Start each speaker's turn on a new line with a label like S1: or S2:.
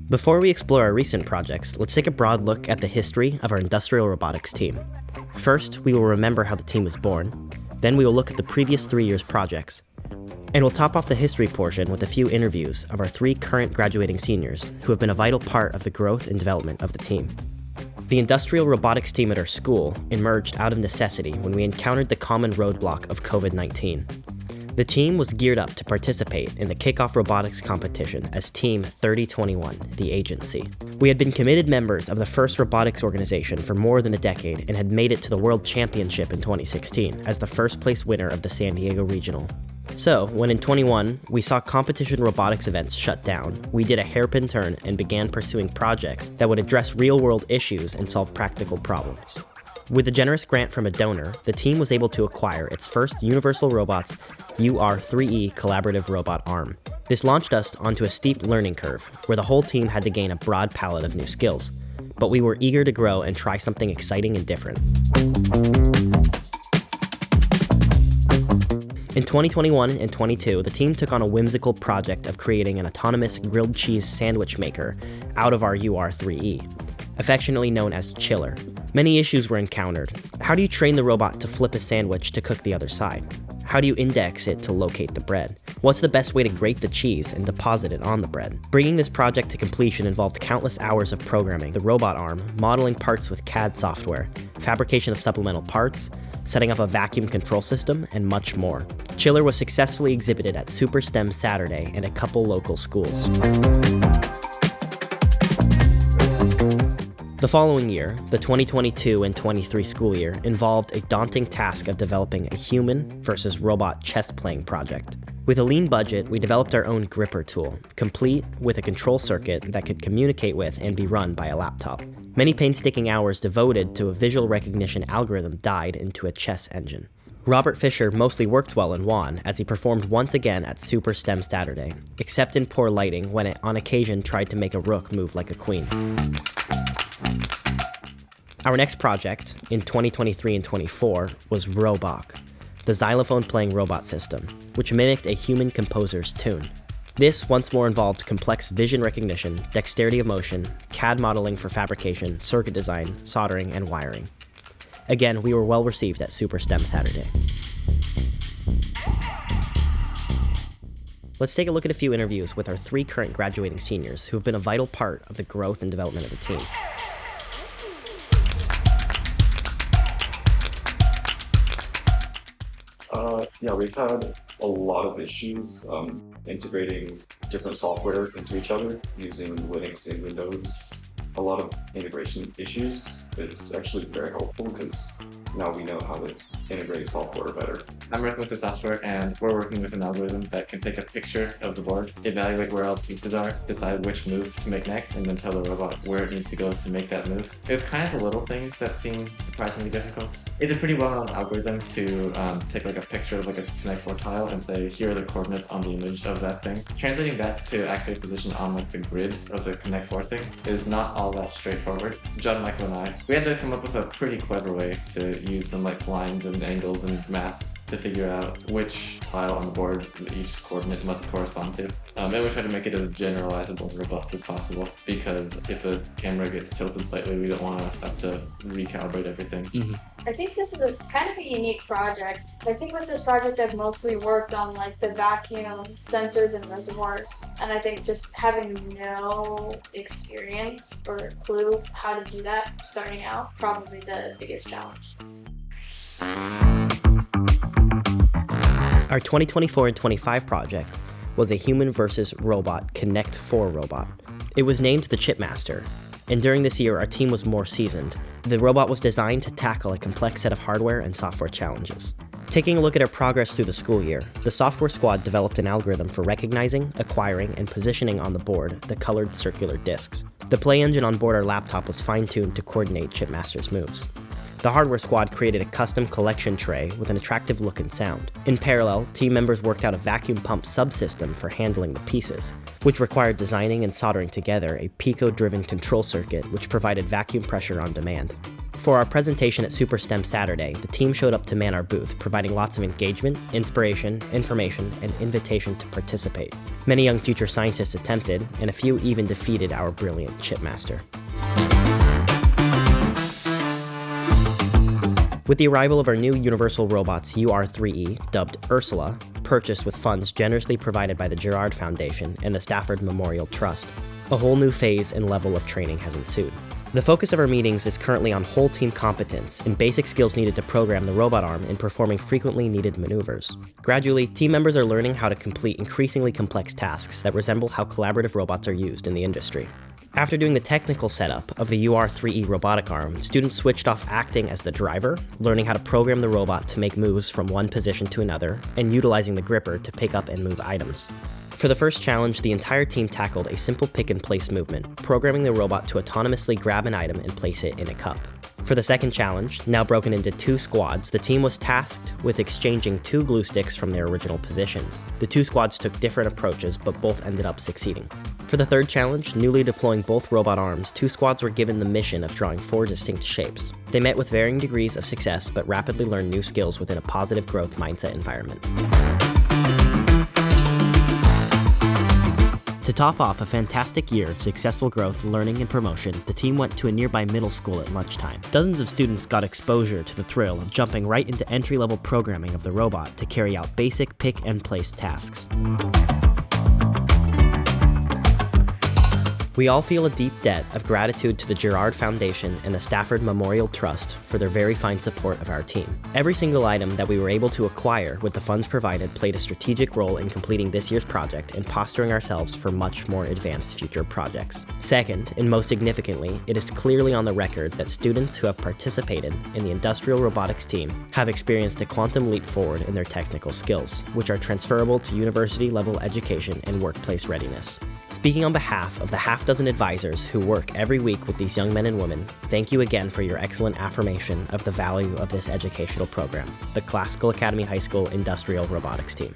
S1: Before we explore our recent projects, let's take a broad look at the history of our industrial robotics team. First, we will remember how the team was born. Then we will look at the previous 3 years' projects. And we'll top off the history portion with a few interviews of our 3 current graduating seniors who have been a vital part of the growth and development of the team. The industrial robotics team at our school emerged out of necessity when we encountered the common roadblock of COVID-19. The team was geared up to participate in the kickoff robotics competition as Team 3021, the agency. We had been committed members of the first robotics organization for more than a decade and had made it to the World Championship in 2016 as the first place winner of the San Diego Regional. So, when in 21 we saw competition robotics events shut down, we did a hairpin turn and began pursuing projects that would address real-world issues and solve practical problems. With a generous grant from a donor, the team was able to acquire its first Universal Robots UR3E collaborative robot arm. This launched us onto a steep learning curve, where the whole team had to gain a broad palette of new skills. But we were eager to grow and try something exciting and different. In 2021 and 22, the team took on a whimsical project of creating an autonomous grilled cheese sandwich maker out of our UR3E, affectionately known as Chiller. Many issues were encountered. How do you train the robot to flip a sandwich to cook the other side? How do you index it to locate the bread? What's the best way to grate the cheese and deposit it on the bread? Bringing this project to completion involved countless hours of programming the robot arm, modeling parts with CAD software, fabrication of supplemental parts, setting up a vacuum control system, and much more. Chiller was successfully exhibited at Super STEM Saturday and a couple local schools. The following year, the 2022 and 23 school year, involved a daunting task of developing a human versus robot chess-playing project. With a lean budget, we developed our own gripper tool, complete with a control circuit that could communicate with and be run by a laptop. Many painstaking hours devoted to a visual recognition algorithm died into a chess engine. Robert Fisher mostly worked well and won, as he performed once again at Super STEM Saturday, except in poor lighting when it on occasion tried to make a rook move like a queen. Our next project, in 2023 and 24, was Robok, the xylophone-playing robot system, which mimicked a human composer's tune. This once more involved complex vision recognition, dexterity of motion, CAD modeling for fabrication, circuit design, soldering, and wiring. Again, we were well received at Super STEM Saturday. Let's take a look at a few interviews with our 3 current graduating seniors who have been a vital part of the growth and development of the team.
S2: We've had a lot of issues integrating different software into each other using Linux and Windows. A lot of integration issues. It's actually very helpful because now we know how to integrate software better.
S3: I'm working with the software and we're working with an algorithm that can take a picture of the board, evaluate where all the pieces are, decide which move to make next, and then tell the robot where it needs to go to make that move. It's kind of the little things that seem surprisingly difficult. It's a pretty well-known algorithm to take like a picture of like a Connect 4 tile and say, here are the coordinates on the image of that thing. Translating that to accurate position on like the grid of the Connect 4 thing is not all that straightforward. John, Michael, and I, we had to come up with a pretty clever way to use some like lines and angles and maths to figure out which tile on the board each coordinate must correspond to. And we try to make it as generalizable and robust as possible, because if the camera gets tilted slightly, we don't want to have to recalibrate everything.
S1: Mm-hmm.
S4: I think this is a kind of a unique project. I think with this project I've mostly worked on like the vacuum sensors and reservoirs, and I think just having no experience or clue how to do that starting out, probably the biggest challenge.
S1: Our 2024 and 25 project was a human versus robot Connect 4 robot. It was named the Chipmaster, and during this year our team was more seasoned. The robot was designed to tackle a complex set of hardware and software challenges. Taking a look at our progress through the school year, the software squad developed an algorithm for recognizing, acquiring, and positioning on the board the colored circular discs. The play engine on board our laptop was fine-tuned to coordinate Chipmaster's moves. The hardware squad created a custom collection tray with an attractive look and sound. In parallel, team members worked out a vacuum pump subsystem for handling the pieces, which required designing and soldering together a Pico-driven control circuit which provided vacuum pressure on demand. For our presentation at Super STEM Saturday, the team showed up to man our booth, providing lots of engagement, inspiration, information, and invitation to participate. Many young future scientists attempted, and a few even defeated our brilliant chipmaster. With the arrival of our new Universal Robots UR3E, dubbed Ursula, purchased with funds generously provided by the Girard Foundation and the Stafford Memorial Trust, a whole new phase and level of training has ensued. The focus of our meetings is currently on whole team competence and basic skills needed to program the robot arm in performing frequently needed maneuvers. Gradually, team members are learning how to complete increasingly complex tasks that resemble how collaborative robots are used in the industry. After doing the technical setup of the UR3E robotic arm, students switched off acting as the driver, learning how to program the robot to make moves from one position to another, and utilizing the gripper to pick up and move items. For the first challenge, the entire team tackled a simple pick-and-place movement, programming the robot to autonomously grab an item and place it in a cup. For the second challenge, now broken into 2 squads, the team was tasked with exchanging 2 glue sticks from their original positions. The 2 squads took different approaches, but both ended up succeeding. For the third challenge, newly deploying both robot arms, 2 squads were given the mission of drawing 4 distinct shapes. They met with varying degrees of success, but rapidly learned new skills within a positive growth mindset environment. To top off a fantastic year of successful growth, learning, and promotion, the team went to a nearby middle school at lunchtime. Dozens of students got exposure to the thrill of jumping right into entry-level programming of the robot to carry out basic pick-and-place tasks. We all feel a deep debt of gratitude to the Girard Foundation and the Stafford Memorial Trust for their very fine support of our team. Every single item that we were able to acquire with the funds provided played a strategic role in completing this year's project and posturing ourselves for much more advanced future projects. Second, and most significantly, it is clearly on the record that students who have participated in the industrial robotics team have experienced a quantum leap forward in their technical skills, which are transferable to university-level education and workplace readiness. Speaking on behalf of the half-dozen advisors who work every week with these young men and women, thank you again for your excellent affirmation of the value of this educational program, the Classical Academy High School Industrial Robotics Team.